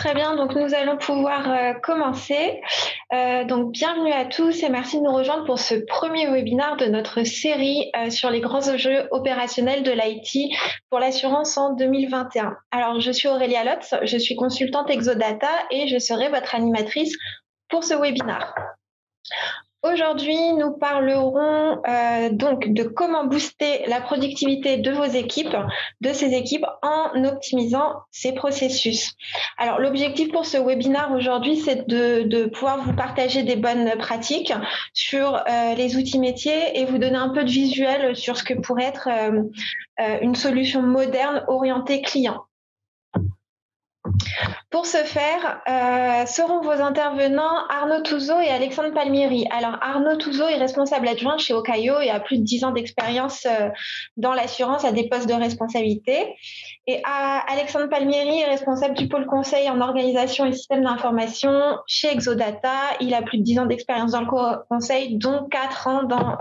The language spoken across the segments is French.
très bien. Donc, nous allons pouvoir commencer. Donc, bienvenue à tous et merci de nous rejoindre pour ce premier webinaire de notre série sur les grands enjeux opérationnels de l'IT pour l'assurance en 2021. Alors, je suis Aurélia Lotz, je suis consultante Exodata et je serai votre animatrice pour ce webinaire. Aujourd'hui, nous parlerons donc de comment booster la productivité de vos équipes, de ces équipes, en optimisant ces processus. Alors, l'objectif pour ce webinaire aujourd'hui, c'est de pouvoir vous partager des bonnes pratiques sur les outils métiers et vous donner un peu de visuel sur ce que pourrait être une solution moderne orientée client. Pour ce faire, seront vos intervenants Arnaud Touzeau et Alexandre Palmieri. Alors, Arnaud Touzeau est responsable adjoint chez Okayo et a plus de 10 ans d'expérience dans l'assurance à des postes de responsabilité. Et Alexandre Palmieri est responsable du pôle conseil en organisation et système d'information chez Exodata. Il a plus de 10 ans d'expérience dans le conseil, dont 4 ans dans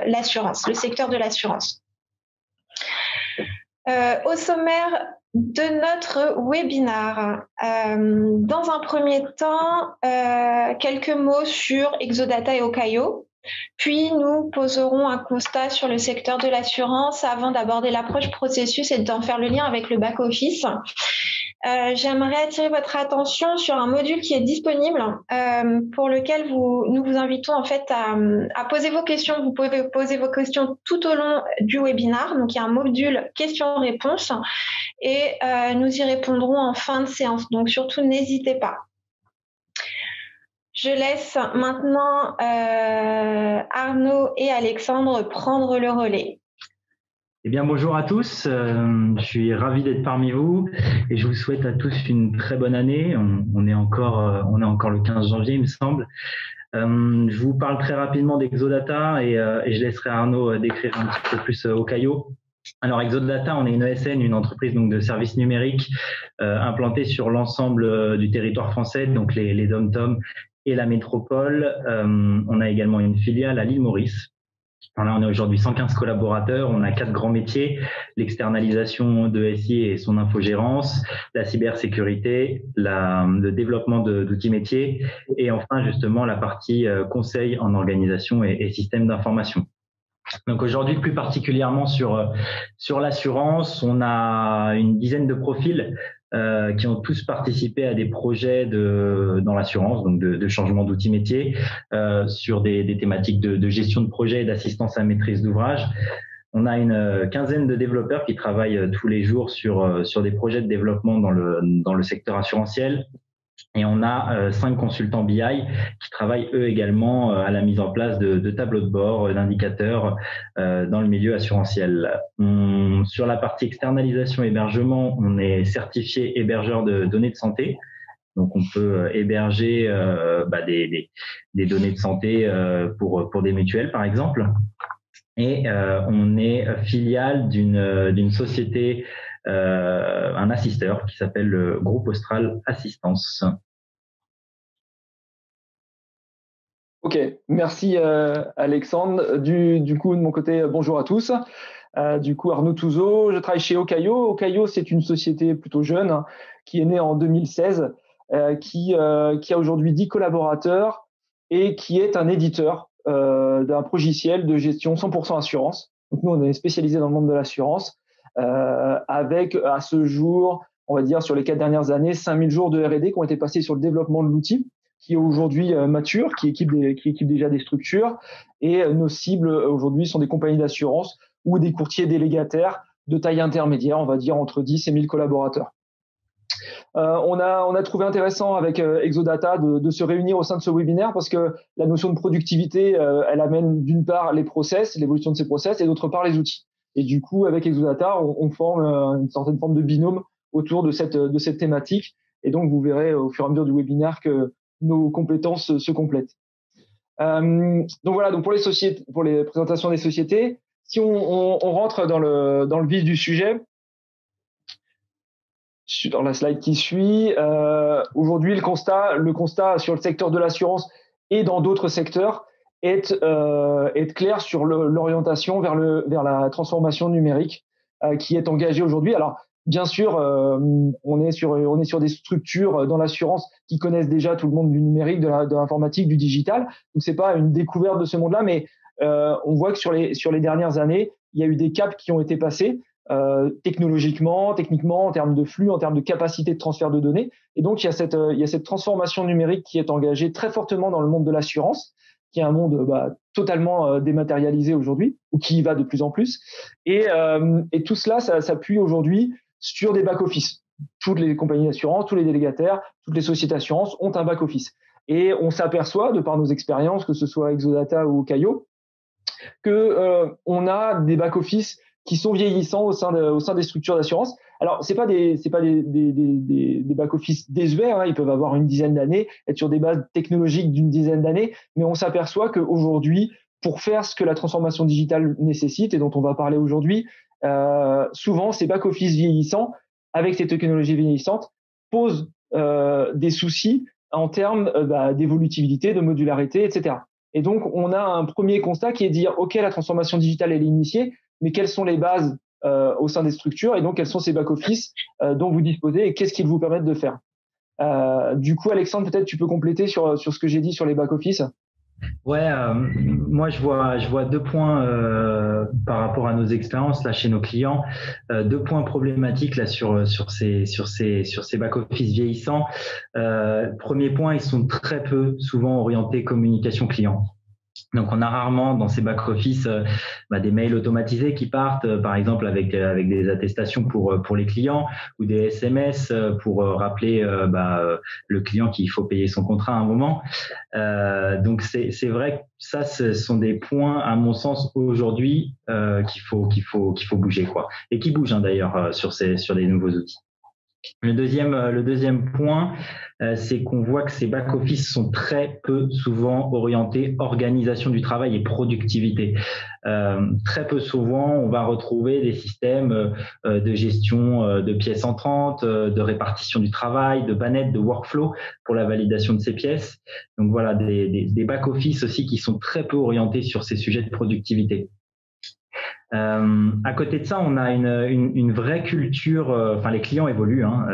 l'assurance, le secteur de l'assurance. Au sommaire de notre webinaire, dans un premier temps, quelques mots sur Exodata et Okayo. Puis, nous poserons un constat sur le secteur de l'assurance avant d'aborder l'approche processus et d'en faire le lien avec le back-office. J'aimerais attirer votre attention sur un module qui est disponible pour lequel nous vous invitons en fait à poser vos questions. Vous pouvez poser vos questions tout au long du webinaire. Donc, il y a un module questions-réponses et nous y répondrons en fin de séance. Donc, surtout, n'hésitez pas. Je laisse maintenant Arnaud et Alexandre prendre le relais. Eh bien, bonjour à tous. Je suis ravi d'être parmi vous et je vous souhaite à tous une très bonne année. On est encore le 15 janvier, il me semble. Je vous parle très rapidement d'Exodata et je laisserai Arnaud décrire un petit peu plus Okayo. Alors, Exodata, on est une ESN, une entreprise donc de services numériques implantée sur l'ensemble du territoire français, donc les DOM-TOM et la métropole. On a également une filiale à l'île Maurice. Là, on est aujourd'hui 115 collaborateurs, on a 4 grands métiers, l'externalisation de SI et son infogérance, la cybersécurité, le développement d'outils métiers et enfin justement la partie conseil en organisation et système d'information. Donc aujourd'hui, plus particulièrement sur l'assurance, on a une dizaine de profils qui ont tous participé à des projets dans l'assurance, donc de changement d'outils métiers, sur des thématiques de gestion de projet et d'assistance à maîtrise d'ouvrage. On a une quinzaine de développeurs qui travaillent tous les jours sur des projets de développement dans le secteur assurantiel. Et on a 5 consultants BI qui travaillent eux également à la mise en place de tableaux de bord, d'indicateurs dans le milieu assurantiel. Sur la partie externalisation hébergement, on est certifié hébergeur de données de santé. Donc on peut héberger des données de santé pour des mutuelles par exemple. Et on est filiale d'une société, un assisteur qui s'appelle le Groupe Austral Assistance. Ok, merci Alexandre. Du coup, de mon côté, bonjour à tous. Du coup, Arnaud Touzeau, je travaille chez Okayo. Okayo, c'est une société plutôt jeune qui est née en 2016, qui a aujourd'hui 10 collaborateurs et qui est un éditeur d'un logiciel de gestion 100% assurance. Donc nous, on est spécialisé dans le monde de l'assurance avec à ce jour, on va dire sur les 4 dernières années, 5000 jours de R&D qui ont été passés sur le développement de l'outil, qui est aujourd'hui mature, qui équipe déjà des structures. Et nos cibles aujourd'hui sont des compagnies d'assurance ou des courtiers délégataires de taille intermédiaire, on va dire entre 10 et 1000 collaborateurs. On a trouvé intéressant avec Exodata de se réunir au sein de ce webinaire parce que la notion de productivité, elle amène d'une part les process, l'évolution de ces process, et d'autre part les outils. Et du coup, avec Exodata, on forme une certaine forme de binôme autour de cette thématique. Et donc, vous verrez au fur et à mesure du webinaire que nos compétences se complètent. Donc voilà, donc pour les présentations des sociétés, si on rentre dans le vif du sujet, dans la slide qui suit, aujourd'hui le constat sur le secteur de l'assurance et dans d'autres secteurs est clair sur l'orientation vers la transformation numérique qui est engagée aujourd'hui. Alors Bien sûr, on est sur des structures dans l'assurance qui connaissent déjà tout le monde du numérique, de l'informatique, du digital. Donc c'est pas une découverte de ce monde-là, mais on voit que sur les dernières années, il y a eu des caps qui ont été passés technologiquement, techniquement, en termes de flux, en termes de capacité de transfert de données. Et donc il y a cette transformation numérique qui est engagée très fortement dans le monde de l'assurance, qui est un monde totalement dématérialisé aujourd'hui, ou qui y va de plus en plus. Et tout cela, ça s'appuie aujourd'hui sur des back-office. Toutes les compagnies d'assurance, tous les délégataires, toutes les sociétés d'assurance ont un back-office. Et on s'aperçoit, de par nos expériences, que ce soit Exodata ou Okayo, qu'on a des back-office qui sont vieillissants au sein des structures d'assurance. Alors, c'est pas des back-office désuets, hein, ils peuvent avoir une dizaine d'années, être sur des bases technologiques d'une dizaine d'années, mais on s'aperçoit qu'aujourd'hui, pour faire ce que la transformation digitale nécessite et dont on va parler aujourd'hui, souvent, ces back-office vieillissants, avec ces technologies vieillissantes, posent des soucis en termes d'évolutivité, de modularité, etc. Et donc, on a un premier constat qui est de dire, OK, la transformation digitale, elle est initiée, mais quelles sont les bases au sein des structures et donc quels sont ces back-office dont vous disposez et qu'est-ce qu'ils vous permettent de faire. Du coup, Alexandre, peut-être tu peux compléter sur ce que j'ai dit sur les back-office. Ouais, moi je vois 2 points par rapport à nos expériences là chez nos clients, 2 points problématiques là sur ces back-office vieillissants. Premier point, ils sont très peu souvent orientés communication client. Donc, on a rarement dans ces back-office des mails automatisés qui partent, par exemple avec des attestations pour les clients ou des SMS pour rappeler le client qu'il faut payer son contrat à un moment. Donc, c'est vrai que ça, ce sont des points, à mon sens, aujourd'hui qu'il faut bouger, quoi, et qui bougent d'ailleurs sur des nouveaux outils. Le deuxième point, c'est qu'on voit que ces back-office sont très peu souvent orientés organisation du travail et productivité. Très peu souvent, on va retrouver des systèmes de gestion de pièces entrantes, de répartition du travail, de bannettes, de workflow pour la validation de ces pièces. Donc voilà, des back-office aussi qui sont très peu orientés sur ces sujets de productivité. À côté de ça, on a une vraie culture. Enfin, les clients évoluent. Hein,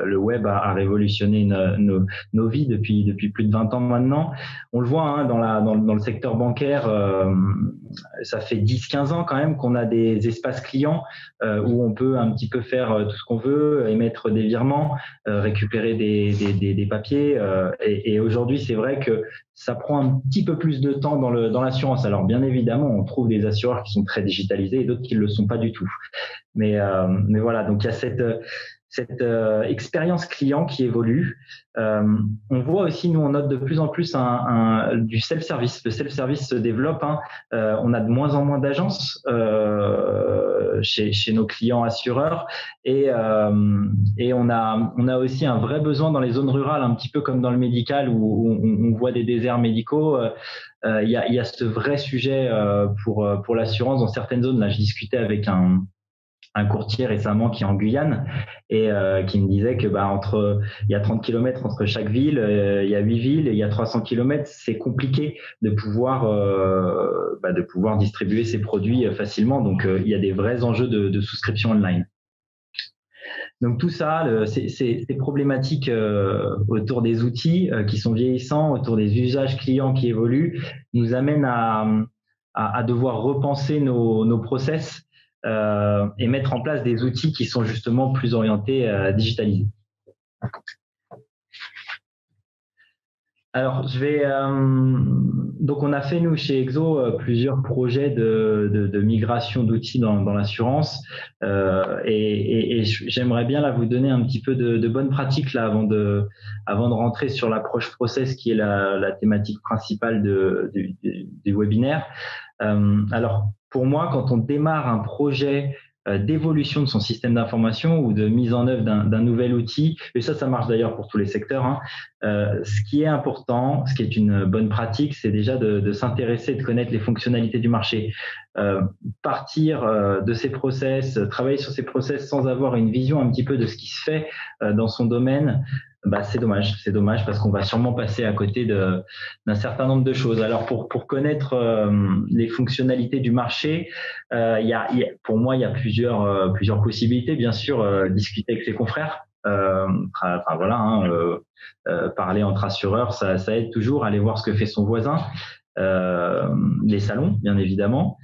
le web a révolutionné nos vies depuis plus de 20 ans maintenant. On le voit hein, dans le secteur bancaire. Ça fait 10-15 ans quand même qu'on a des espaces clients où on peut un petit peu faire tout ce qu'on veut, émettre des virements, récupérer des papiers. Et aujourd'hui, c'est vrai que ça prend un petit peu plus de temps dans l'assurance. Alors bien évidemment, on trouve des assureurs qui sont très digitalisés et d'autres qui ne le sont pas du tout. Mais voilà, donc il y a cette expérience client qui évolue. On voit aussi, nous on note de plus en plus du self-service. Le self-service se développe. Hein. On a de moins en moins d'agences chez nos clients assureurs et on a aussi un vrai besoin dans les zones rurales, un petit peu comme dans le médical où on voit des déserts médicaux. Il y a ce vrai sujet pour l'assurance dans certaines zones. Là, je discutais avec un courtier récemment qui est en Guyane et qui me disait que il y a 30 km entre chaque ville, il y a 8 villes et il y a 300 km, c'est compliqué de pouvoir distribuer ces produits facilement. Donc il y a des vrais enjeux de souscription online. Donc tout ça, ces problématiques autour des outils qui sont vieillissants, autour des usages clients qui évoluent, nous amènent à devoir repenser nos process et mettre en place des outils qui sont justement plus orientés à digitaliser. Alors, donc on a fait nous chez Exo plusieurs projets de migration d'outils dans l'assurance et j'aimerais bien là vous donner un petit peu de bonnes pratiques là avant de rentrer sur l'approche process qui est la thématique principale du webinaire. Alors pour moi, quand on démarre un projet d'évolution de son système d'information ou de mise en œuvre d'un nouvel outil, et ça marche d'ailleurs pour tous les secteurs, hein, ce qui est important, ce qui est une bonne pratique, c'est déjà de s'intéresser, de connaître les fonctionnalités du marché. Partir de ces process, travailler sur ces process sans avoir une vision un petit peu de ce qui se fait dans son domaine, C'est dommage parce qu'on va sûrement passer à côté d'un certain nombre de choses. Alors pour connaître les fonctionnalités du marché, pour moi il y a plusieurs possibilités. Bien sûr, discuter avec ses confrères. Parler entre assureurs, ça aide toujours. Aller voir ce que fait son voisin, les salons, bien évidemment.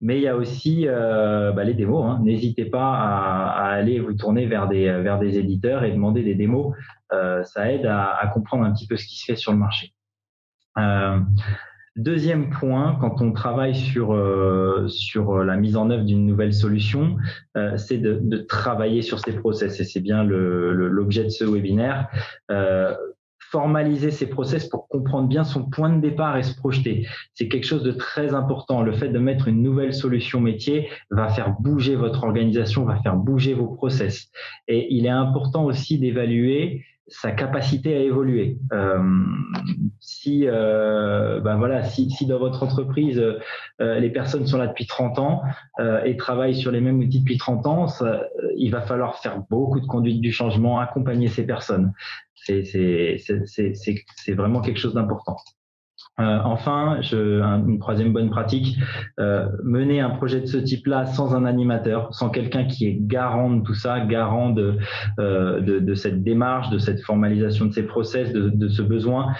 Mais il y a aussi les démos. Hein. N'hésitez pas à aller vous tourner vers des éditeurs et demander des démos. Ça aide à comprendre un petit peu ce qui se fait sur le marché. Deuxième point, quand on travaille sur la mise en œuvre d'une nouvelle solution, c'est de travailler sur ces process. Et c'est bien l'objet de ce webinaire. Formaliser ses process pour comprendre bien son point de départ et se projeter. C'est quelque chose de très important. Le fait de mettre une nouvelle solution métier va faire bouger votre organisation, va faire bouger vos process. Et il est important aussi d'évaluer sa capacité à évoluer. Si dans votre entreprise, les personnes sont là depuis 30 ans et travaillent sur les mêmes outils depuis 30 ans, il va falloir faire beaucoup de conduite du changement, accompagner ces personnes. C'est vraiment quelque chose d'important. Enfin, une troisième bonne pratique, mener un projet de ce type-là sans un animateur, sans quelqu'un qui est garant de tout ça, garant de cette démarche, de cette formalisation de ces process, de ce besoin,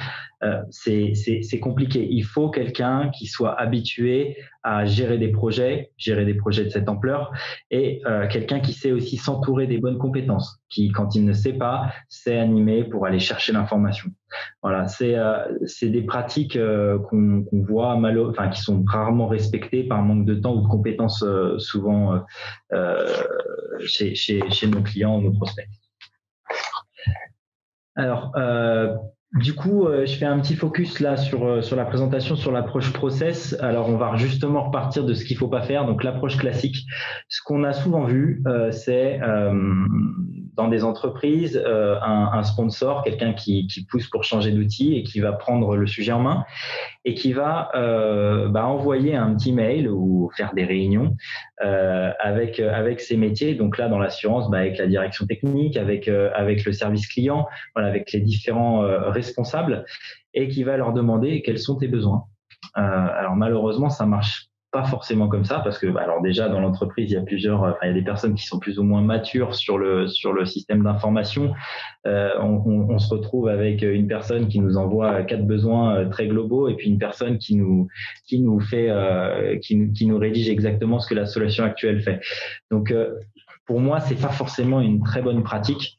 c'est compliqué. Il faut quelqu'un qui soit habitué à gérer des projets de cette ampleur, et quelqu'un qui sait aussi s'entourer des bonnes compétences, qui, quand il ne sait pas, sait animer pour aller chercher l'information. Voilà, c'est des pratiques qu'on voit qui sont rarement respectées par manque de temps ou de compétences souvent chez nos clients ou nos prospects. Alors, du coup, je fais un petit focus là sur la présentation, sur l'approche process. Alors, on va justement repartir de ce qu'il faut pas faire. Donc, l'approche classique. Ce qu'on a souvent vu, c'est dans des entreprises, un sponsor, quelqu'un qui pousse pour changer d'outil et qui va prendre le sujet en main et qui va envoyer un petit mail ou faire des réunions avec ses métiers. Donc là, dans l'assurance, avec la direction technique, avec le service client, voilà, avec les différents responsables, et qui va leur demander quels sont tes besoins. Alors malheureusement, ça marche pas forcément comme ça, parce que alors déjà dans l'entreprise il y a des personnes qui sont plus ou moins matures sur le système d'information. On se retrouve avec une personne qui nous envoie 4 besoins très globaux, et puis une personne qui nous rédige exactement ce que la solution actuelle fait. Donc pour moi, c'est pas forcément une très bonne pratique.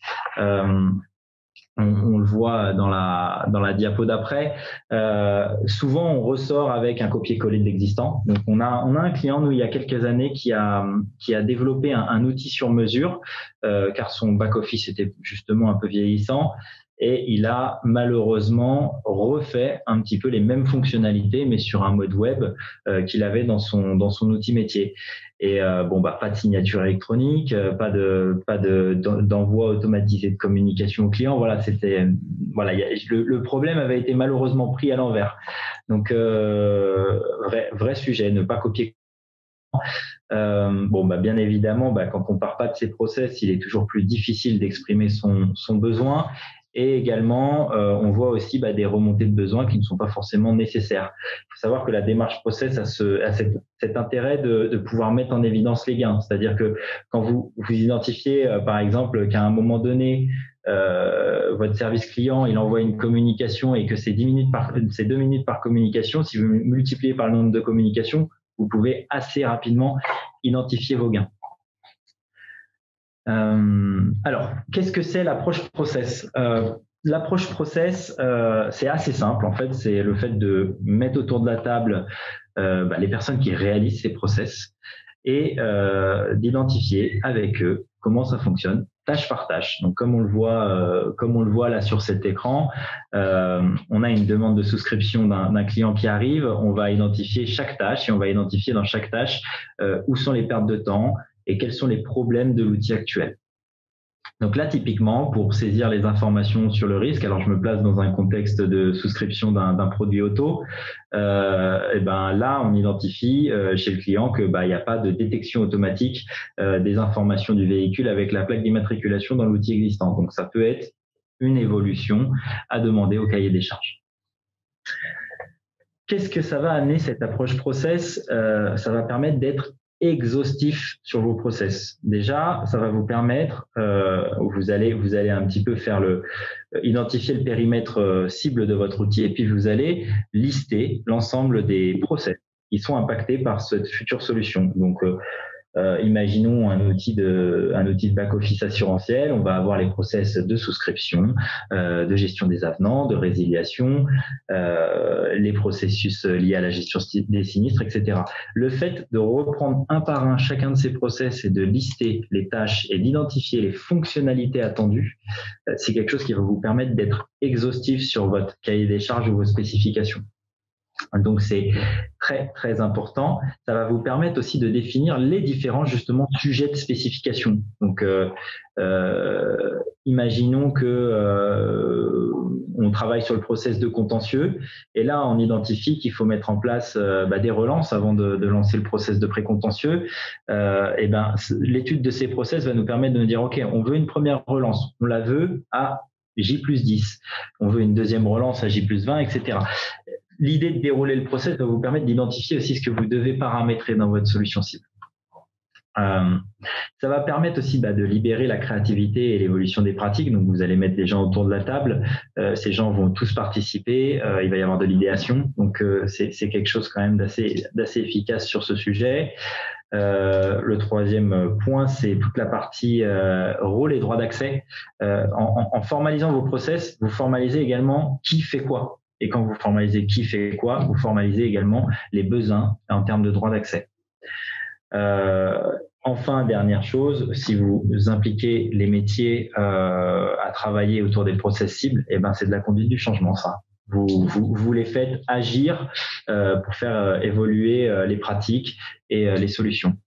On le voit dans la diapo d'après. Souvent, on ressort avec un copier-coller de l'existant. Donc, on a un client, nous, il y a quelques années, qui a développé un outil sur mesure, car son back-office était justement un peu vieillissant. Et il a malheureusement refait un petit peu les mêmes fonctionnalités, mais sur un mode web qu'il avait dans son outil métier. Et pas de signature électronique, pas d'envoi automatisé de communication au client. Voilà, le problème avait été malheureusement pris à l'envers. Donc vrai sujet, ne pas copier. Bien évidemment, quand on part pas de ces process, il est toujours plus difficile d'exprimer son besoin. Et également, on voit aussi des remontées de besoins qui ne sont pas forcément nécessaires. Il faut savoir que la démarche process a cet intérêt de pouvoir mettre en évidence les gains. C'est-à-dire que quand vous identifiez, par exemple, qu'à un moment donné, votre service client, il envoie une communication et que c'est 2 minutes par communication, si vous multipliez par le nombre de communications, vous pouvez assez rapidement identifier vos gains. Alors, qu'est-ce que c'est l'approche process? L'approche process, c'est assez simple. En fait, c'est le fait de mettre autour de la table les personnes qui réalisent ces process et d'identifier avec eux comment ça fonctionne, tâche par tâche. Donc, comme on le voit là sur cet écran, on a une demande de souscription d'un client qui arrive. On va identifier chaque tâche et on va identifier dans chaque tâche où sont les pertes de temps et quels sont les problèmes de l'outil actuel. Donc là, typiquement, pour saisir les informations sur le risque, alors je me place dans un contexte de souscription d'un produit auto, là, on identifie chez le client que il n'y a pas de détection automatique des informations du véhicule avec la plaque d'immatriculation dans l'outil existant. Donc ça peut être une évolution à demander au cahier des charges. Qu'est-ce que ça va amener cette approche process? Ça va permettre d'être exhaustif sur vos process. Déjà, ça va vous permettre, vous allez un petit peu faire identifier le périmètre cible de votre outil et puis vous allez lister l'ensemble des process qui sont impactés par cette future solution. Donc, imaginons un outil de back-office assurantiel, on va avoir les process de souscription, de gestion des avenants, de résiliation, les processus liés à la gestion des sinistres, etc. Le fait de reprendre un par un chacun de ces process et de lister les tâches et d'identifier les fonctionnalités attendues, c'est quelque chose qui va vous permettre d'être exhaustif sur votre cahier des charges ou vos spécifications. Donc, c'est très, très important. Ça va vous permettre aussi de définir les différents, justement, sujets de spécification. Donc, imaginons que on travaille sur le process de contentieux et là, on identifie qu'il faut mettre en place des relances avant de lancer le process de précontentieux. L'étude de ces process va nous permettre de nous dire, OK, on veut une première relance, on la veut à J+10, on veut une deuxième relance à J+20, etc. L'idée de dérouler le process va vous permettre d'identifier aussi ce que vous devez paramétrer dans votre solution cible. Ça va permettre aussi de libérer la créativité et l'évolution des pratiques. Donc, vous allez mettre des gens autour de la table. Ces gens vont tous participer. Il va y avoir de l'idéation. Donc, c'est quelque chose quand même d'assez efficace sur ce sujet. Le troisième point, c'est toute la partie rôle et droit d'accès. En formalisant vos process, vous formalisez également qui fait quoi. Et quand vous formalisez qui fait quoi, vous formalisez également les besoins en termes de droit d'accès. Enfin, dernière chose, si vous impliquez les métiers à travailler autour des process cibles, c'est de la conduite du changement, ça. Vous les faites agir pour faire évoluer les pratiques et les solutions.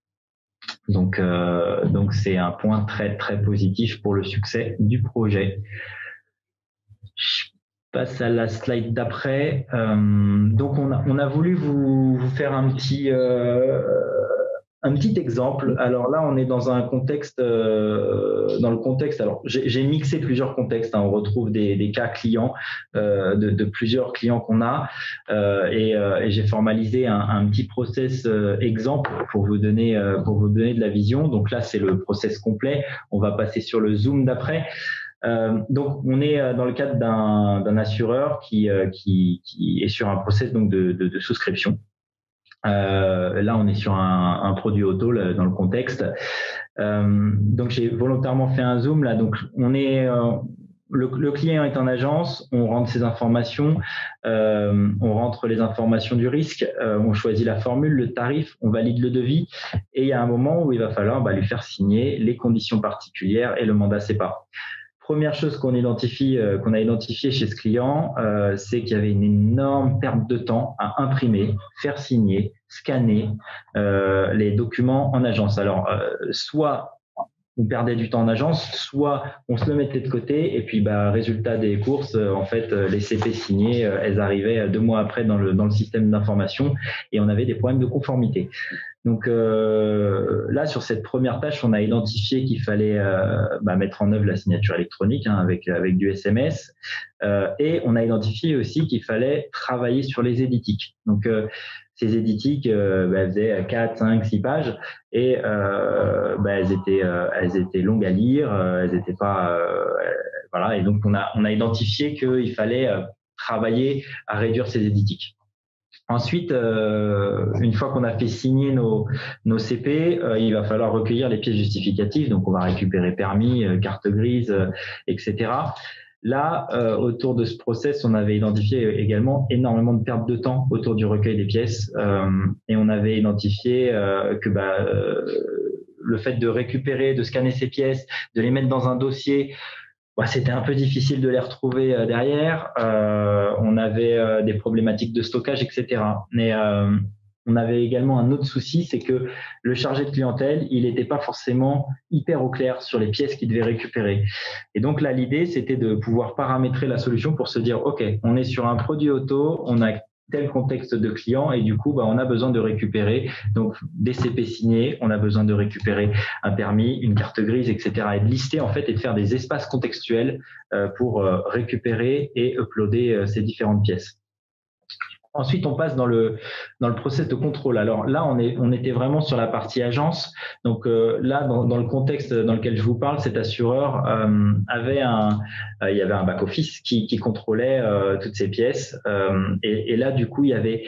Donc c'est un point très, très positif pour le succès du projet. Passe à la slide d'après. Donc, on a voulu vous faire un petit exemple. Alors là, on est dans un contexte, dans le contexte. Alors, j'ai mixé plusieurs contextes. On retrouve des cas clients de plusieurs clients qu'on a, et j'ai formalisé un petit process exemple pour vous donner de la vision. Donc là, c'est le process complet. On va passer sur le zoom d'après. Donc, on est dans le cadre d'un assureur qui est sur un process donc de souscription. Là, on est sur un produit auto dans le contexte. Donc, j'ai volontairement fait un zoom là. Donc, on est le client est en agence, on rentre ses informations, on rentre les informations du risque, on choisit la formule, le tarif, on valide le devis, et il y a un moment où il va falloir lui faire signer les conditions particulières et le mandat CEPA. Première chose qu'on a identifié chez ce client, c'est qu'il y avait une énorme perte de temps à imprimer, faire signer, scanner les documents en agence. Alors, soit on perdait du temps en agence, soit on se le mettait de côté et puis résultat des courses, en fait, les CP signés, elles arrivaient 2 mois après dans le système d'information et on avait des problèmes de conformité. Donc là, sur cette première tâche, on a identifié qu'il fallait mettre en œuvre la signature électronique avec du SMS, et on a identifié aussi qu'il fallait travailler sur les éditiques. Donc ces éditiques, elles faisaient 4, 5, 6 pages et elles étaient longues à lire, elles étaient pas voilà. Et donc on a identifié qu'il fallait travailler à réduire ces éditiques. Ensuite, une fois qu'on a fait signer nos CP, il va falloir recueillir les pièces justificatives. Donc, on va récupérer permis, carte grise, etc. Là, autour de ce process, on avait identifié également énormément de pertes de temps autour du recueil des pièces, et on avait identifié que le fait de récupérer, de scanner ces pièces, de les mettre dans un dossier, c'était un peu difficile de les retrouver derrière. On avait des problématiques de stockage, etc. Mais on avait également un autre souci, c'est que le chargé de clientèle, il n'était pas forcément hyper au clair sur les pièces qu'il devait récupérer. Et donc là, l'idée, c'était de pouvoir paramétrer la solution pour se dire, OK, on est sur un produit auto, on a tel contexte de client et du coup, on a besoin de récupérer donc des CP signés, on a besoin de récupérer un permis, une carte grise, etc. et de lister en fait et de faire des espaces contextuels pour récupérer et uploader ces différentes pièces. Ensuite, on passe dans le process de contrôle. Alors là, on était vraiment sur la partie agence. Donc là, dans le contexte dans lequel je vous parle, cet assureur avait il y avait un back office qui contrôlait toutes ces pièces. Et là, du coup, il y avait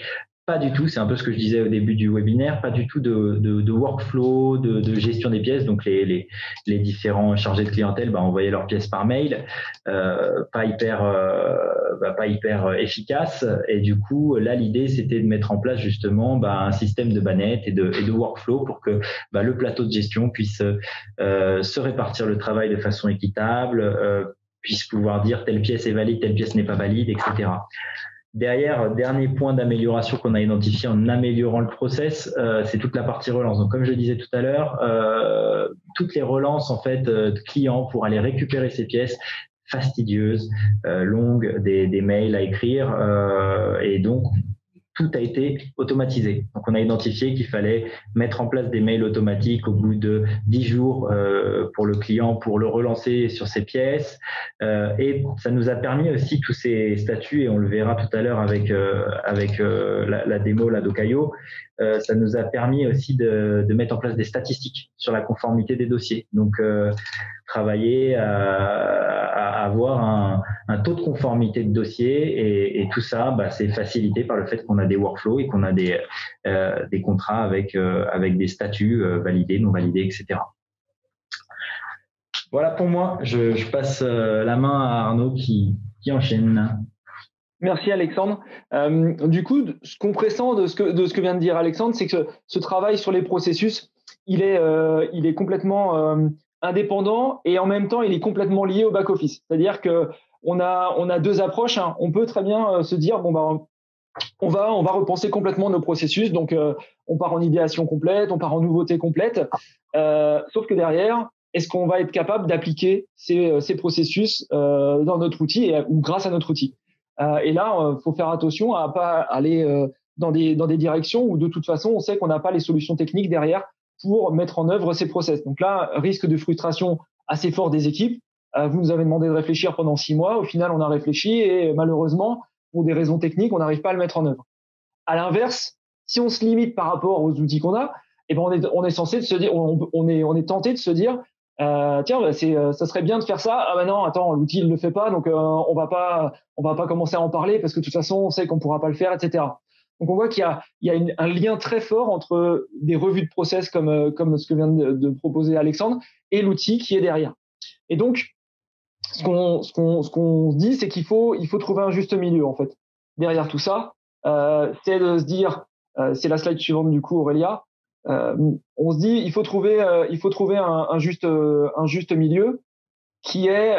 pas du tout, c'est un peu ce que je disais au début du webinaire, pas du tout de workflow, de gestion des pièces. Donc les différents chargés de clientèle envoyaient leurs pièces par mail, pas hyper efficace. Et du coup, là, l'idée, c'était de mettre en place justement un système de bannettes et de workflow pour que le plateau de gestion puisse se répartir le travail de façon équitable, puisse pouvoir dire telle pièce est valide, telle pièce n'est pas valide, etc. Derrière, dernier point d'amélioration qu'on a identifié en améliorant le process, c'est toute la partie relance. Donc, comme je le disais tout à l'heure, toutes les relances en fait de clients pour aller récupérer ces pièces fastidieuses, longues, des mails à écrire, et donc tout a été automatisé. Donc, on a identifié qu'il fallait mettre en place des mails automatiques au bout de 10 jours pour le client pour le relancer sur ses pièces. Et ça nous a permis aussi tous ces statuts, et on le verra tout à l'heure avec la démo d'Okayo, ça nous a permis aussi de mettre en place des statistiques sur la conformité des dossiers. Donc, travailler à avoir un taux de conformité de dossier, et tout ça, c'est facilité par le fait qu'on a des workflows et qu'on a des contrats avec des statuts validés, non validés, etc. Voilà pour moi. Je passe la main à Arnaud qui enchaîne. Merci Alexandre. Du coup, ce qu'on pressent de ce que vient de dire Alexandre, c'est que ce travail sur les processus, il est complètement indépendant, et en même temps, il est complètement lié au back-office. C'est-à-dire que on a deux approches. Hein. On peut très bien se dire on va repenser complètement nos processus. Donc, on part en idéation complète, on part en nouveauté complète. Sauf que derrière, est-ce qu'on va être capable d'appliquer ces processus dans notre outil ou grâce à notre outil? Et là, faut faire attention à pas aller dans des directions où de toute façon, on sait qu'on n'a pas les solutions techniques derrière pour mettre en œuvre ces process. Donc là, risque de frustration assez fort des équipes. Vous nous avez demandé de réfléchir pendant 6 mois. Au final, on a réfléchi et malheureusement, pour des raisons techniques, on n'arrive pas à le mettre en œuvre. À l'inverse, si on se limite par rapport aux outils qu'on a, on est censé se dire, on est tenté de se dire, tiens, ça serait bien de faire ça. Ah ben non, attends, l'outil il le fait pas, donc on va pas commencer à en parler parce que de toute façon, on sait qu'on pourra pas le faire, etc. Donc on voit qu'il y a un lien très fort entre des revues de process comme ce que vient de proposer Alexandre et l'outil qui est derrière. Et donc ce qu'on se dit, c'est qu'il faut trouver un juste milieu en fait derrière tout ça. C'est de se dire, c'est la slide suivante du coup, Aurélia. On se dit il faut trouver un juste milieu qui est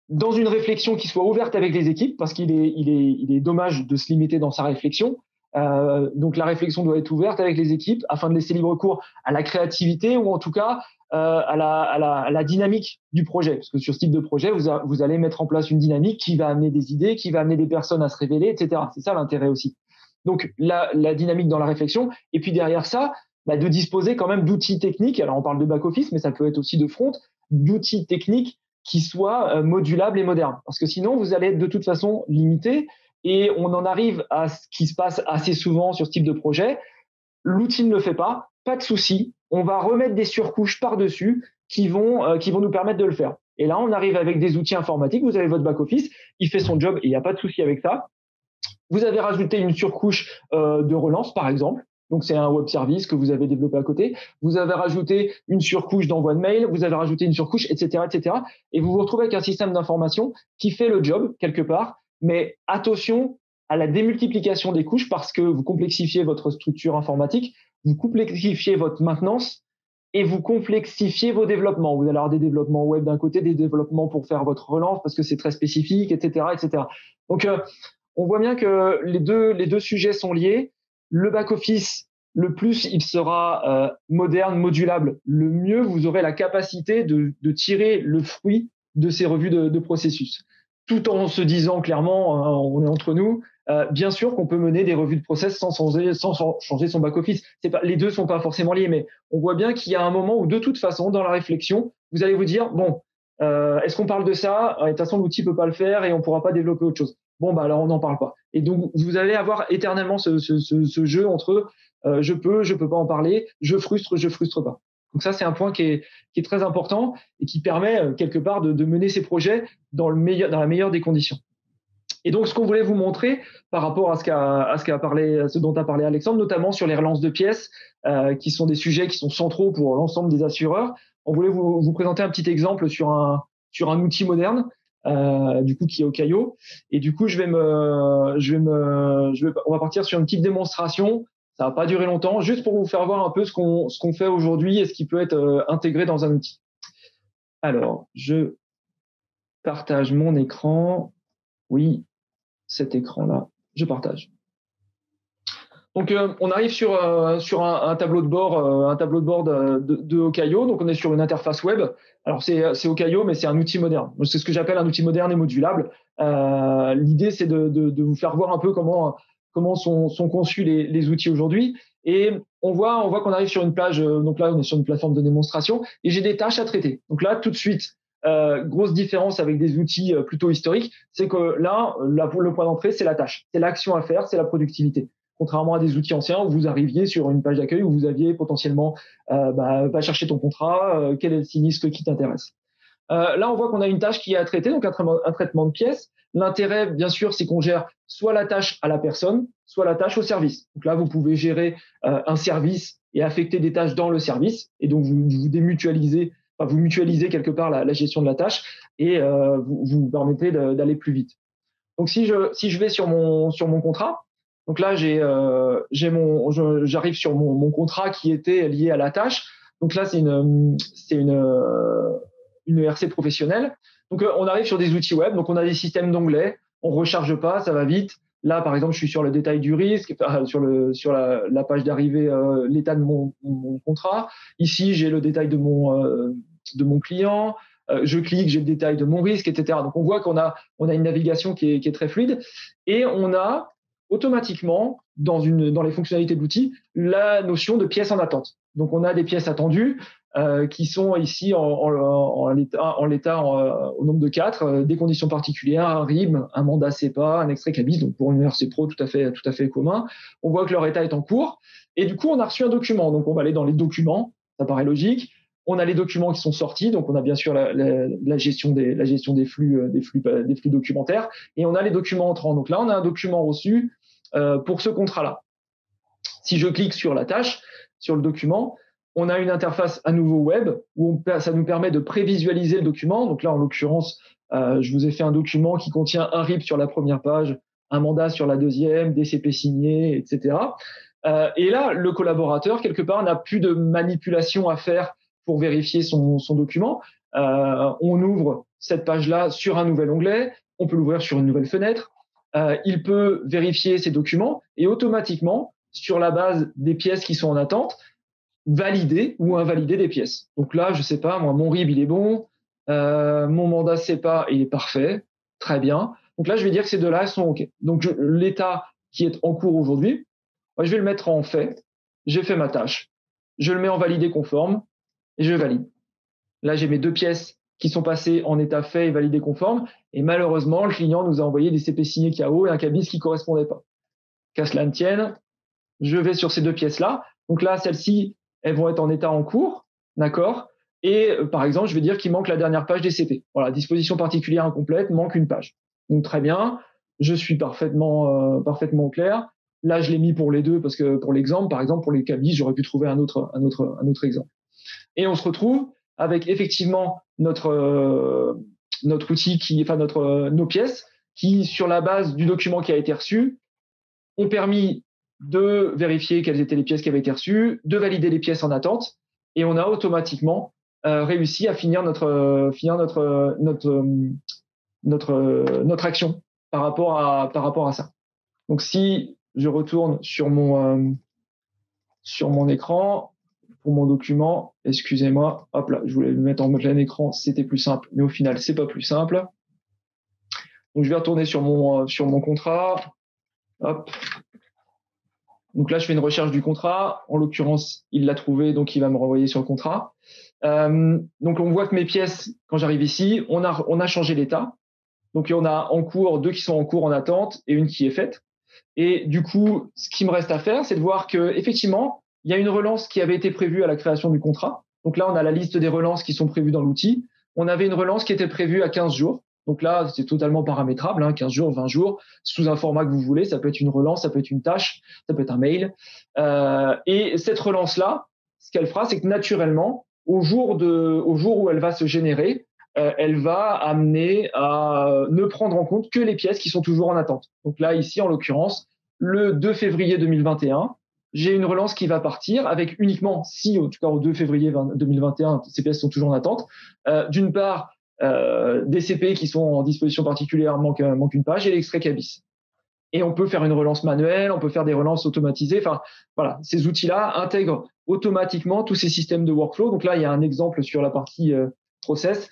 dans une réflexion qui soit ouverte avec les équipes, parce qu'il est dommage de se limiter dans sa réflexion. Donc la réflexion doit être ouverte avec les équipes afin de laisser libre cours à la créativité, ou en tout cas à la dynamique du projet, parce que sur ce type de projet, vous allez mettre en place une dynamique qui va amener des idées, qui va amener des personnes à se révéler, etc. C'est ça l'intérêt aussi. Donc la dynamique dans la réflexion, et puis derrière ça, de disposer quand même d'outils techniques. Alors on parle de back office, mais ça peut être aussi de front, d'outils techniques qui soient modulables et modernes, parce que sinon vous allez être de toute façon limité. Et on en arrive à ce qui se passe assez souvent sur ce type de projet. L'outil ne le fait pas de souci, on va remettre des surcouches par-dessus qui vont nous permettre de le faire. Et là, on arrive avec des outils informatiques. Vous avez votre back-office, il fait son job et il n'y a pas de souci avec ça. Vous avez rajouté une surcouche de relance, par exemple. Donc, c'est un web service que vous avez développé à côté. Vous avez rajouté une surcouche d'envoi de mail, vous avez rajouté une surcouche, etc., etc. Et vous vous retrouvez avec un système d'information qui fait le job quelque part. Mais attention à la démultiplication des couches, parce que vous complexifiez votre structure informatique, vous complexifiez votre maintenance et vous complexifiez vos développements. Vous allez avoir des développements web d'un côté, des développements pour faire votre relance parce que c'est très spécifique, etc., etc. Donc, on voit bien que les deux sujets sont liés. Le back-office, le plus il sera moderne, modulable, le mieux vous aurez la capacité de tirer le fruit de ces revues de processus. Tout en se disant clairement, on est entre nous, Bien sûr qu'on peut mener des revues de process sans changer son back-office. Les deux sont pas forcément liés, mais on voit bien qu'il y a un moment où, de toute façon, dans la réflexion, vous allez vous dire, bon, est-ce qu'on parle de ça? De toute façon, l'outil peut pas le faire et on pourra pas développer autre chose. Bon, bah alors on n'en parle pas. Et donc, vous allez avoir éternellement ce jeu entre je peux pas en parler, je frustre pas. Donc ça, c'est un point qui est très important et qui permet quelque part de mener ces projets dans la meilleure des conditions. Et donc, ce qu'on voulait vous montrer par rapport à ce dont a parlé Alexandre, notamment sur les relances de pièces, qui sont des sujets qui sont centraux pour l'ensemble des assureurs. On voulait vous présenter un petit exemple sur un outil moderne, du coup, qui est Okayo. Et du coup, on va partir sur une petite démonstration. Ça va pas durer longtemps, juste pour vous faire voir un peu ce qu'on fait aujourd'hui et ce qui peut être intégré dans un outil. Alors, je partage mon écran. Oui, cet écran-là, je partage. Donc, on arrive sur un tableau de bord, de Okayo. Donc, on est sur une interface web. Alors, c'est Okayo, mais c'est un outil moderne. C'est ce que j'appelle un outil moderne et modulable. L'idée, c'est de vous faire voir un peu comment sont conçus les outils aujourd'hui. Et on voit qu'on arrive sur une plage. Donc là, on est sur une plateforme de démonstration et j'ai des tâches à traiter. Donc là, tout de suite, grosse différence avec des outils plutôt historiques, c'est que là, le point d'entrée, c'est la tâche, c'est l'action à faire, c'est la productivité. Contrairement à des outils anciens où vous arriviez sur une page d'accueil où vous aviez potentiellement va chercher ton contrat, quel est le sinistre qui t'intéresse. Là, on voit qu'on a une tâche qui est à traiter, donc un traitement de pièces. L'intérêt, bien sûr, c'est qu'on gère soit la tâche à la personne, soit la tâche au service. Donc là, vous pouvez gérer un service et affecter des tâches dans le service, et donc vous démutualisez. Vous mutualisez quelque part la gestion de la tâche et vous permettez d'aller plus vite. Donc si je vais sur mon contrat, donc là j'arrive sur mon contrat qui était lié à la tâche. Donc là c'est une ERC professionnelle. Donc on arrive sur des outils web, donc on a des systèmes d'onglets, on recharge pas, ça va vite. Là, par exemple, je suis sur le détail du risque, sur la page d'arrivée, l'état de mon contrat. Ici, j'ai le détail de mon client. Je clique, j'ai le détail de mon risque, etc. Donc, on voit qu'on a une navigation qui est très fluide et on a automatiquement dans les fonctionnalités de l'outil la notion de pièces en attente. Donc, on a des pièces attendues qui sont ici en l'état au nombre de 4, des conditions particulières, un RIB, un mandat CEPA, un extrait CABIS, donc pour une ERC Pro tout à fait commun. On voit que leur état est en cours et du coup on a reçu un document, donc on va aller dans les documents, ça paraît logique. On a les documents qui sont sortis, donc on a bien sûr la gestion des flux documentaires et on a les documents entrants. Donc là on a un document reçu pour ce contrat-là. Si je clique sur la tâche, sur le document, on a une interface à nouveau web où ça nous permet de prévisualiser le document. Donc là, en l'occurrence, je vous ai fait un document qui contient un RIB sur la première page, un mandat sur la deuxième, des CP signés, etc. Et là, le collaborateur, quelque part, n'a plus de manipulation à faire pour vérifier son document. On ouvre cette page-là sur un nouvel onglet, on peut l'ouvrir sur une nouvelle fenêtre. Il peut vérifier ses documents et automatiquement, sur la base des pièces qui sont en attente, valider ou invalider des pièces. Donc là, je sais pas, moi, mon RIB, il est bon, mon mandat CEPA, il est parfait, très bien. Donc là, je vais dire que ces deux-là sont OK. Donc l'état qui est en cours aujourd'hui, moi, je vais le mettre en fait, j'ai fait ma tâche, je le mets en validé conforme et je valide. Là, j'ai mes deux pièces qui sont passées en état fait et validé conforme et malheureusement, le client nous a envoyé des CP signés KO et un CABIS qui correspondait pas. Qu'à cela ne tienne, je vais sur ces deux pièces-là. Donc là, celles-ci, elles vont être en état en cours, d'accord? Et par exemple, je vais dire qu'il manque la dernière page des CP. Voilà, disposition particulière incomplète, manque une page. Donc très bien, je suis parfaitement clair. Là, je l'ai mis pour les deux parce que pour l'exemple, par exemple, pour les CABIS, j'aurais pu trouver un autre exemple. Et on se retrouve avec effectivement notre outil nos pièces qui, sur la base du document qui a été reçu, ont permis de vérifier quelles étaient les pièces qui avaient été reçues, de valider les pièces en attente, et on a automatiquement réussi à finir notre action par rapport à ça. Donc si je retourne sur mon écran pour mon document, excusez-moi, hop là, je voulais le mettre en plein écran, c'était plus simple, mais au final c'est pas plus simple. Donc je vais retourner sur mon contrat. Hop. Donc là, je fais une recherche du contrat. En l'occurrence, il l'a trouvé, donc il va me renvoyer sur le contrat. Donc on voit que mes pièces, quand j'arrive ici, on a changé l'état. Donc on a en cours 2 qui sont en cours en attente et une qui est faite. Et du coup, ce qui me reste à faire, c'est de voir que effectivement, il y a une relance qui avait été prévue à la création du contrat. Donc là, on a la liste des relances qui sont prévues dans l'outil. On avait une relance qui était prévue à 15 jours. Donc là, c'est totalement paramétrable, 15 jours, 20 jours, sous un format que vous voulez. Ça peut être une relance, ça peut être une tâche, ça peut être un mail. Et cette relance-là, ce qu'elle fera, c'est que naturellement, au jour où elle va se générer, elle va amener à ne prendre en compte que les pièces qui sont toujours en attente. Donc là, ici, en l'occurrence, le 2 février 2021, j'ai une relance qui va partir avec uniquement, si en tout cas au 2 février 2021, ces pièces sont toujours en attente, d'une part, des CP qui sont en disposition particulière manque une page et l'extrait CABIS. Et on peut faire une relance manuelle, on peut faire des relances automatisées. Enfin, voilà, ces outils-là intègrent automatiquement tous ces systèmes de workflow. Donc là, il y a un exemple sur la partie process.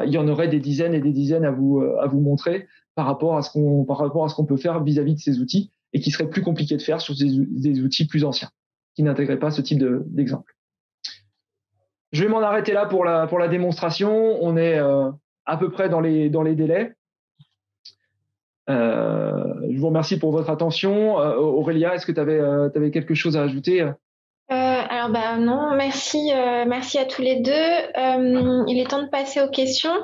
Il y en aurait des dizaines et des dizaines à vous montrer par rapport à ce qu'on peut faire vis-à-vis de ces outils et qui serait plus compliqué de faire sur des outils plus anciens qui n'intégraient pas ce type d'exemple. Je vais m'en arrêter là pour la démonstration. On est à peu près dans les délais. Je vous remercie pour votre attention. Aurélia, est-ce que tu avais quelque chose à ajouter? Alors non, merci à tous les deux. Il est temps de passer aux questions.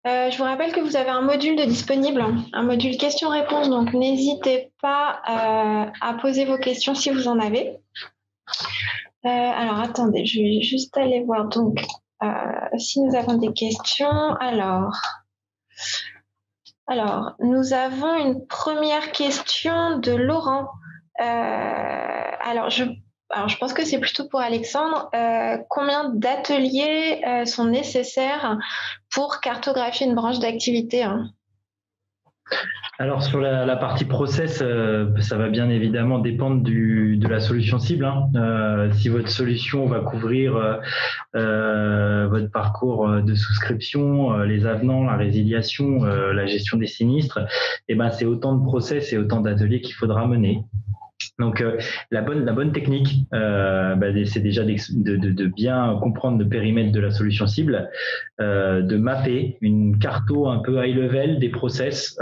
Je vous rappelle que vous avez un module de disponible, un module questions-réponses, donc n'hésitez pas à poser vos questions si vous en avez. Alors attendez, je vais juste aller voir donc si nous avons des questions. Alors, nous avons une première question de Laurent. Alors, je pense que c'est plutôt pour Alexandre. Combien d'ateliers sont nécessaires pour cartographier une branche d'activité? Alors sur la partie process, ça va bien évidemment dépendre de la solution cible. Si votre solution va couvrir votre parcours de souscription, les avenants, la résiliation, la gestion des sinistres, c'est autant de process et autant d'ateliers qu'il faudra mener. Donc la bonne technique, c'est déjà de bien comprendre le périmètre de la solution cible, de mapper une carto un peu high level des process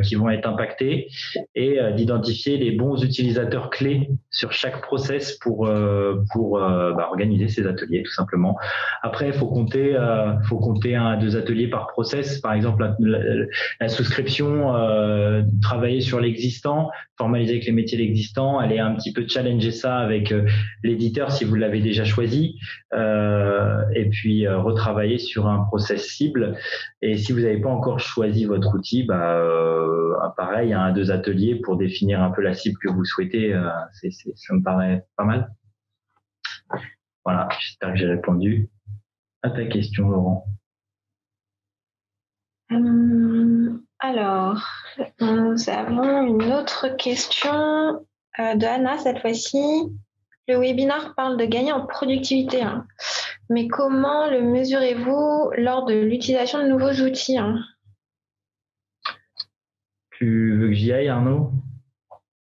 qui vont être impactés et d'identifier les bons utilisateurs clés sur chaque process pour organiser ces ateliers tout simplement. Après, il faut compter 1 à 2 ateliers par process. Par exemple, la souscription, travailler sur l'existant, formaliser avec les métiers l'existant, aller un petit peu challenger ça avec l'éditeur si vous l'avez déjà choisi, et puis retravailler sur un process cible. Et si vous n'avez pas encore choisi votre outil, pareil, 1 à 2 ateliers pour définir un peu la cible que vous souhaitez, ça me paraît pas mal. Voilà, j'espère que j'ai répondu à ta question, Laurent. Alors, nous avons une autre question de Anna cette fois-ci. Le webinaire parle de gagner en productivité, mais comment le mesurez-vous lors de l'utilisation de nouveaux outils? Tu veux que j'y aille, Arnaud?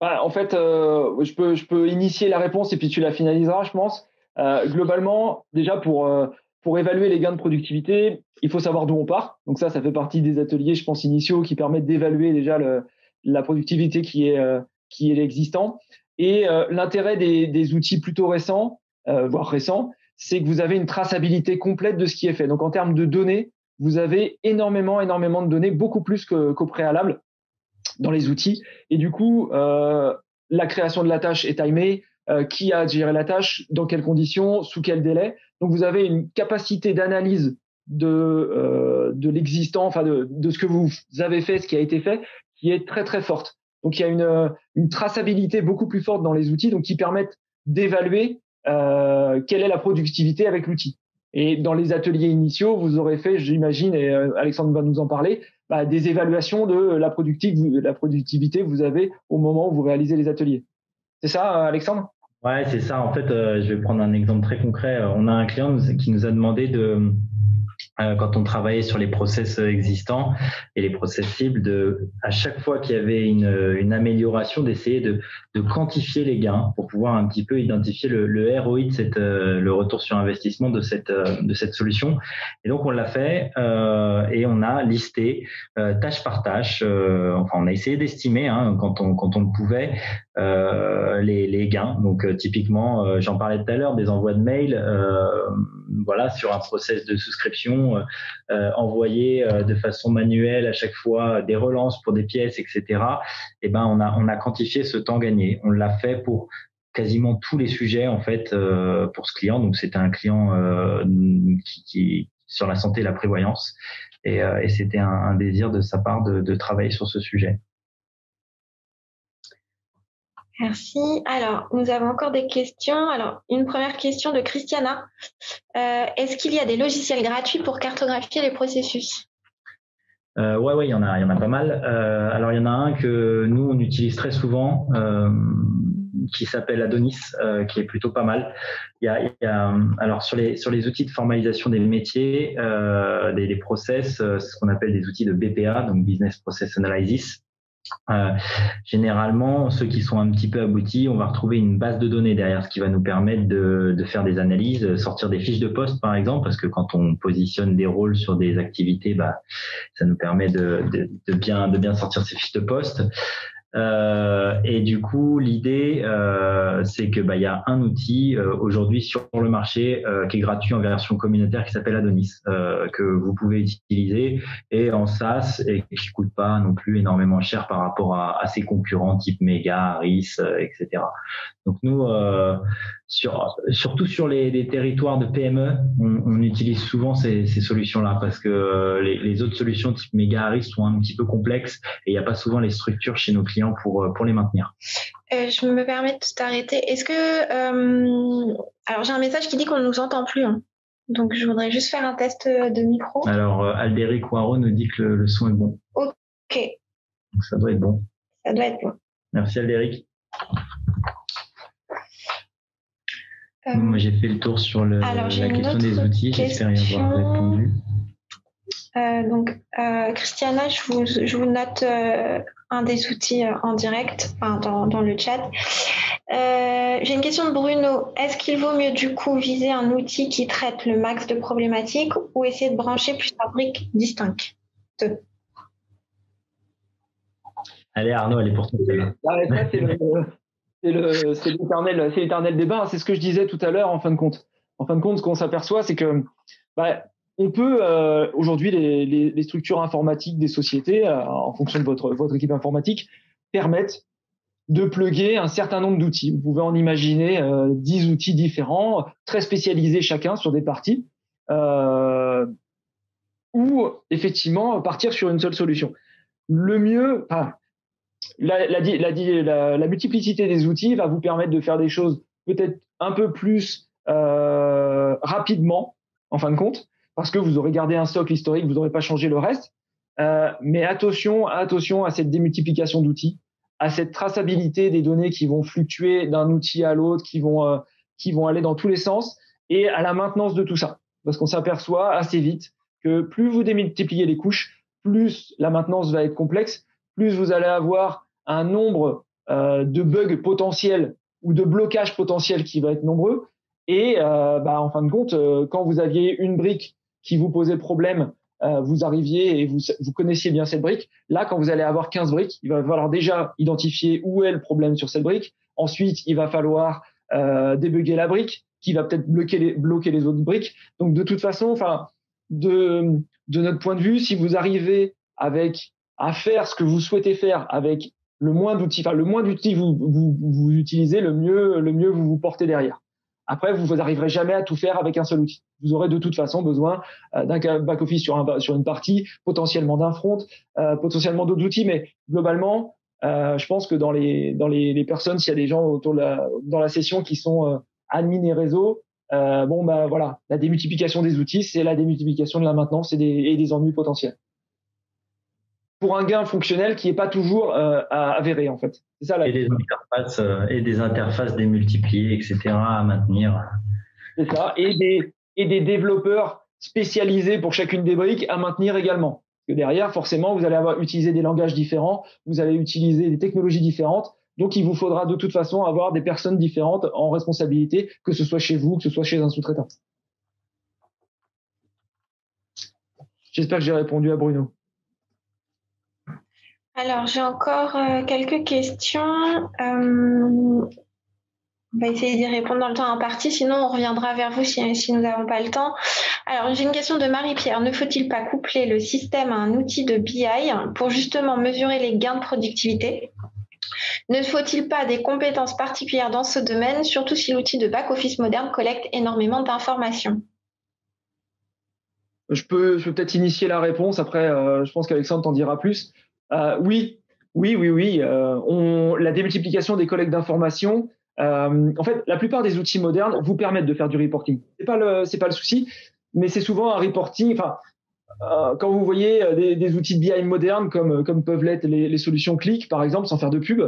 En fait, je peux initier la réponse et puis tu la finaliseras, je pense. Globalement, déjà pour évaluer les gains de productivité, il faut savoir d'où on part. Donc ça fait partie des ateliers, je pense, initiaux qui permettent d'évaluer déjà la productivité qui est l'existant. Et l'intérêt des outils plutôt récents, voire récents, c'est que vous avez une traçabilité complète de ce qui est fait. Donc en termes de données, vous avez énormément de données, beaucoup plus qu'au préalable dans les outils. Et du coup, la création de la tâche est timée, qui a géré la tâche, dans quelles conditions, sous quel délai. Donc vous avez une capacité d'analyse de l'existant, enfin de ce que vous avez fait, ce qui a été fait, qui est très très forte. Donc il y a une traçabilité beaucoup plus forte dans les outils, donc qui permettent d'évaluer quelle est la productivité avec l'outil. Et dans les ateliers initiaux, vous aurez fait, j'imagine, et Alexandre va nous en parler, des évaluations de la productivité que vous avez au moment où vous réalisez les ateliers. C'est ça, Alexandre? Ouais, c'est ça. En fait, je vais prendre un exemple très concret. On a un client qui nous a demandé quand on travaillait sur les process existants et les process cibles, à chaque fois qu'il y avait une amélioration, d'essayer de quantifier les gains pour pouvoir un petit peu identifier le ROI le retour sur investissement de cette solution. Et donc on l'a fait et on a listé tâche par tâche. Enfin, on a essayé d'estimer quand on le pouvait les gains. Donc typiquement, j'en parlais tout à l'heure, des envois de mails. Voilà, sur un process de souscription, envoyer de façon manuelle à chaque fois des relances pour des pièces, etc. Et ben on a quantifié ce temps gagné. On l'a fait pour quasiment tous les sujets en fait pour ce client. Donc c'était un client qui sur la santé et la prévoyance et c'était un désir de sa part de travailler sur ce sujet. Merci. Alors, nous avons encore des questions. Alors, une première question de Christiana. Est-ce qu'il y a des logiciels gratuits pour cartographier les processus ? Ouais, il y en a pas mal. Alors, il y en a un que nous, on utilise très souvent, qui s'appelle Adonis, qui est plutôt pas mal. Alors, sur les outils de formalisation des métiers, des process, ce qu'on appelle des outils de BPA, donc Business Process Analysis. Généralement, ceux qui sont un petit peu aboutis, on va retrouver une base de données derrière, ce qui va nous permettre de faire des analyses, sortir des fiches de poste par exemple, parce que quand on positionne des rôles sur des activités, ça nous permet de bien sortir ces fiches de poste. Et du coup, l'idée, c'est que il y a un outil aujourd'hui sur le marché qui est gratuit en version communautaire qui s'appelle Adonis, que vous pouvez utiliser et en SaaS et qui coûte pas non plus énormément cher par rapport à ses concurrents type Mega, Harris, etc. Donc nous, surtout sur les territoires de PME, on utilise souvent ces solutions-là parce que les autres solutions type Mega, Harris sont un petit peu complexes et il n'y a pas souvent les structures chez nos clients pour les maintenir. Je me permets de t'arrêter. Est-ce que alors j'ai un message qui dit qu'on ne nous entend plus, donc je voudrais juste faire un test de micro. Alors Albéric Ouaro nous dit que le son est bon. Ok. Donc ça doit être bon. Ça doit être bon. Merci Albéric. Moi j'ai fait le tour sur la question des outils. J'espère y avoir répondu. Donc Christiana, je vous note un des outils en direct, dans le chat. J'ai une question de Bruno. Est-ce qu'il vaut mieux du coup viser un outil qui traite le max de problématiques ou essayer de brancher plusieurs briques distinctes ? Allez Arnaud, elle est pour toi. C'est l'éternel débat. C'est ce que je disais tout à l'heure en fin de compte. En fin de compte, ce qu'on s'aperçoit, c'est que on peut aujourd'hui les structures informatiques des sociétés, en fonction de votre équipe informatique, permettent de plugger un certain nombre d'outils. Vous pouvez en imaginer 10 outils différents, très spécialisés chacun sur des parties, ou effectivement partir sur une seule solution. Le mieux, la multiplicité des outils va vous permettre de faire des choses peut-être un peu plus rapidement, en fin de compte, parce que vous aurez gardé un socle historique, vous n'aurez pas changé le reste. Mais attention à cette démultiplication d'outils, à cette traçabilité des données qui vont fluctuer d'un outil à l'autre, qui vont aller dans tous les sens, et à la maintenance de tout ça. Parce qu'on s'aperçoit assez vite que plus vous démultipliez les couches, plus la maintenance va être complexe, plus vous allez avoir un nombre de bugs potentiels ou de blocages potentiels qui va être nombreux. Et en fin de compte, quand vous aviez une brique qui vous posait problème, vous arriviez et vous connaissiez bien cette brique. Là, quand vous allez avoir 15 briques, il va falloir déjà identifier où est le problème sur cette brique. Ensuite, il va falloir débugger la brique qui va peut-être bloquer les autres briques. Donc, de toute façon, de notre point de vue, si vous arrivez à faire ce que vous souhaitez faire avec le moins d'outils que vous utilisez, le mieux vous vous portez derrière. Après, vous n'arriverez jamais à tout faire avec un seul outil. Vous aurez de toute façon besoin d'un back-office sur une partie, potentiellement d'un front, potentiellement d'autres outils. Mais globalement, je pense que dans les personnes, s'il y a des gens dans la session qui sont admin et réseau, la démultiplication des outils, c'est la démultiplication de la maintenance et des ennuis potentiels. Pour un gain fonctionnel qui n'est pas toujours avéré, en fait. C'est ça, et des interfaces démultipliées, etc. à maintenir. C'est ça. Et des développeurs spécialisé pour chacune des briques à maintenir également. Parce que derrière, forcément, vous allez avoir utilisé des langages différents, vous allez utiliser des technologies différentes. Donc, il vous faudra de toute façon avoir des personnes différentes en responsabilité, que ce soit chez vous, que ce soit chez un sous-traitant. J'espère que j'ai répondu à Bruno. Alors, j'ai encore quelques questions. On va essayer d'y répondre dans le temps imparti, sinon on reviendra vers vous si nous n'avons pas le temps. Alors, j'ai une question de Marie-Pierre. Ne faut-il pas coupler le système à un outil de BI pour justement mesurer les gains de productivité ? Ne faut-il pas des compétences particulières dans ce domaine, surtout si l'outil de back-office moderne collecte énormément d'informations ? Je peux peut-être initier la réponse. Après, je pense qu'Alexandre t'en dira plus. Oui. La démultiplication des collectes d'informations. En fait, la plupart des outils modernes vous permettent de faire du reporting. C'est pas le souci, mais c'est souvent un reporting. Quand vous voyez des outils de BI modernes comme peuvent l'être les solutions Qlik, par exemple, sans faire de pub,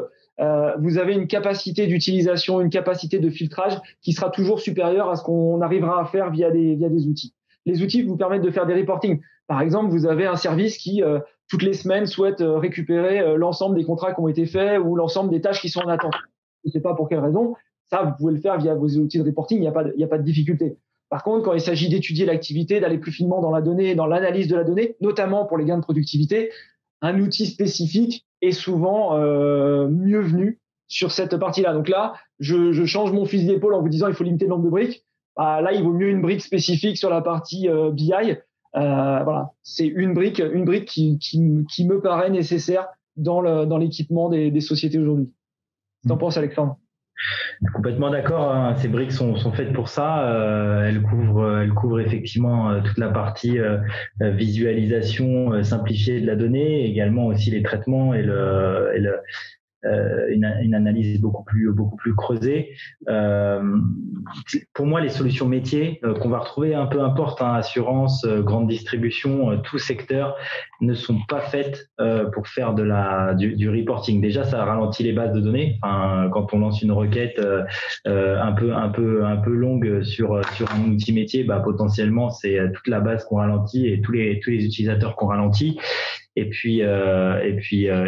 vous avez une capacité d'utilisation, une capacité de filtrage qui sera toujours supérieure à ce qu'on arrivera à faire via des outils. Les outils vous permettent de faire des reporting. Par exemple, vous avez un service qui, toutes les semaines, souhaite récupérer l'ensemble des contrats qui ont été faits ou l'ensemble des tâches qui sont en attente. Je ne sais pas pour quelle raison. Ça, vous pouvez le faire via vos outils de reporting. Il n'y a pas de difficulté. Par contre, quand il s'agit d'étudier l'activité, d'aller plus finement dans la donnée, dans l'analyse de la donnée, notamment pour les gains de productivité, un outil spécifique est souvent mieux venu sur cette partie-là. Donc là, je change mon fusil d'épaule en vous disant il faut limiter le nombre de briques. Là, il vaut mieux une brique spécifique sur la partie BI. Voilà, c'est une brique qui me paraît nécessaire dans l'équipement des sociétés aujourd'hui. T'en penses, Alexandre ? Complètement d'accord, hein. Ces briques sont faites pour ça. Elles couvrent effectivement toute la partie visualisation simplifiée de la donnée, également aussi les traitements et une analyse beaucoup plus creusée. Pour moi, les solutions métiers qu'on va retrouver peu importe, assurance, grande distribution, tout secteur, ne sont pas faites pour faire du reporting. Déjà, ça ralentit les bases de données. Quand on lance une requête un peu longue sur un outil métier, potentiellement c'est toute la base qu'on ralentit et tous les utilisateurs qu'on ralentit. Et puis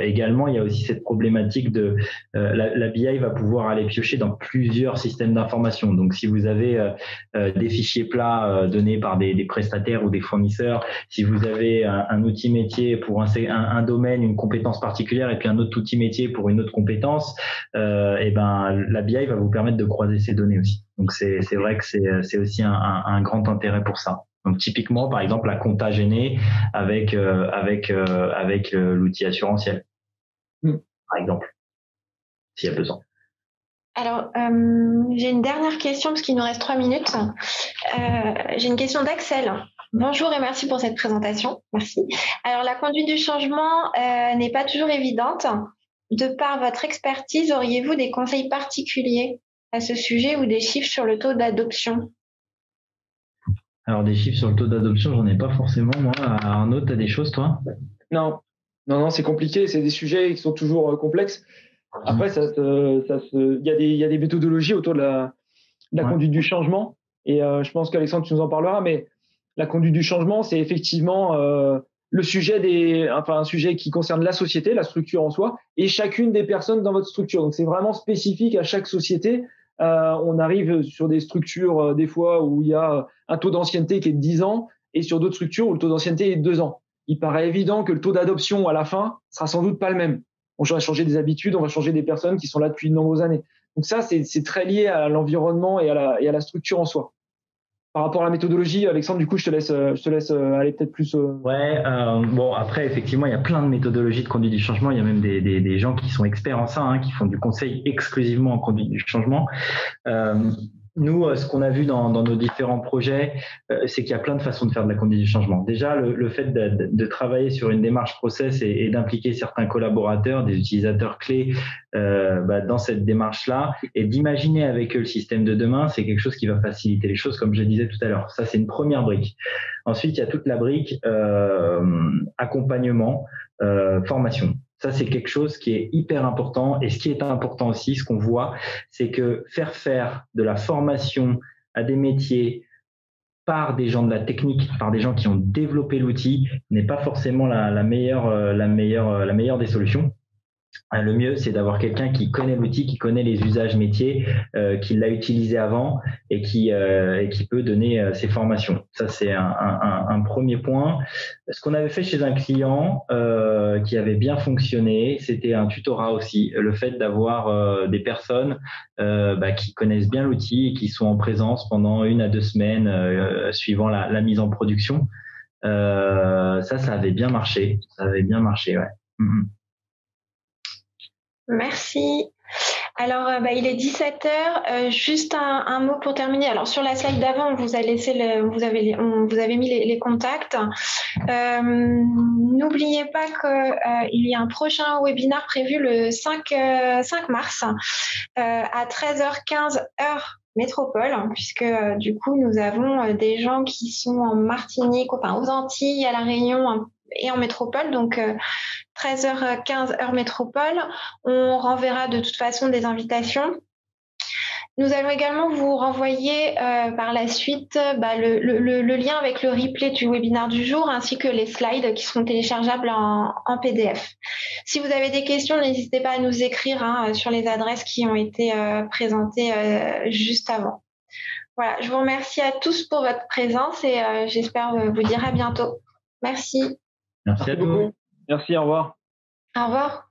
également, il y a aussi cette problématique de la BI va pouvoir aller piocher dans plusieurs systèmes d'information. Donc, si vous avez des fichiers plats donnés par des prestataires ou des fournisseurs, si vous avez un outil métier pour un domaine, une compétence particulière, et puis un autre outil métier pour une autre compétence, la BI va vous permettre de croiser ces données aussi. Donc, c'est vrai que c'est aussi un grand intérêt pour ça. Donc typiquement, par exemple, la compta gênée avec l'outil assurantiel, par exemple, s'il y a besoin. Alors, j'ai une dernière question parce qu'il nous reste 3 minutes. J'ai une question d'Axel. Bonjour et merci pour cette présentation. Merci. Alors, la conduite du changement n'est pas toujours évidente. De par votre expertise, auriez-vous des conseils particuliers à ce sujet ou des chiffres sur le taux d'adoption ? Alors, des chiffres sur le taux d'adoption, j'en ai pas forcément, moi. Arnaud, tu as des choses, toi ? Non, c'est compliqué. C'est des sujets qui sont toujours complexes. Après, il y a des méthodologies autour de la conduite du changement. Et je pense qu'Alexandre, tu nous en parleras. Mais la conduite du changement, c'est effectivement un sujet qui concerne la société, la structure en soi, et chacune des personnes dans votre structure. Donc, c'est vraiment spécifique à chaque société. On arrive sur des structures des fois où il y a un taux d'ancienneté qui est de 10 ans et sur d'autres structures où le taux d'ancienneté est de 2 ans. Il paraît évident que le taux d'adoption à la fin sera sans doute pas le même. On va changer des habitudes, on va changer des personnes qui sont là depuis de nombreuses années. Donc ça, c'est très lié à l'environnement et à la structure en soi. Par rapport à la méthodologie, Alexandre, du coup, je te laisse aller peut-être plus. Bon, après, effectivement, il y a plein de méthodologies de conduite du changement. Il y a même des gens qui sont experts en ça, qui font du conseil exclusivement en conduite du changement. Nous, ce qu'on a vu dans nos différents projets, c'est qu'il y a plein de façons de faire de la conduite du changement. Déjà, le fait de travailler sur une démarche process et d'impliquer certains collaborateurs, des utilisateurs clés dans cette démarche-là et d'imaginer avec eux le système de demain, c'est quelque chose qui va faciliter les choses, comme je le disais tout à l'heure. Ça, c'est une première brique. Ensuite, il y a toute la brique accompagnement, formation. Ça, c'est quelque chose qui est hyper important. Et ce qui est important aussi, ce qu'on voit, c'est que faire de la formation à des métiers par des gens de la technique, par des gens qui ont développé l'outil, n'est pas forcément la meilleure des solutions. Le mieux, c'est d'avoir quelqu'un qui connaît l'outil, qui connaît les usages métiers, qui l'a utilisé avant et qui peut donner ses formations. Ça, c'est un premier point. Ce qu'on avait fait chez un client qui avait bien fonctionné, c'était un tutorat aussi. Le fait d'avoir des personnes qui connaissent bien l'outil et qui sont en présence pendant 1 à 2 semaines suivant la mise en production. Ça avait bien marché. Ça avait bien marché, ouais. Merci. Alors, il est 17h. Juste un mot pour terminer. Alors, sur la slide d'avant, on vous a vous avez mis les contacts. N'oubliez pas qu'il y a un prochain webinaire prévu le 5 mars à 13h15 heure métropole, puisque du coup, nous avons des gens qui sont en Martinique, enfin aux Antilles, à La Réunion et en métropole, donc 13h15 heure métropole. On renverra de toute façon des invitations. Nous allons également vous renvoyer par la suite le lien avec le replay du webinaire du jour ainsi que les slides qui seront téléchargeables en PDF. Si vous avez des questions, n'hésitez pas à nous écrire sur les adresses qui ont été présentées juste avant. Voilà, je vous remercie à tous pour votre présence et j'espère vous dire à bientôt. Merci. Merci à vous. Merci, au revoir. Au revoir.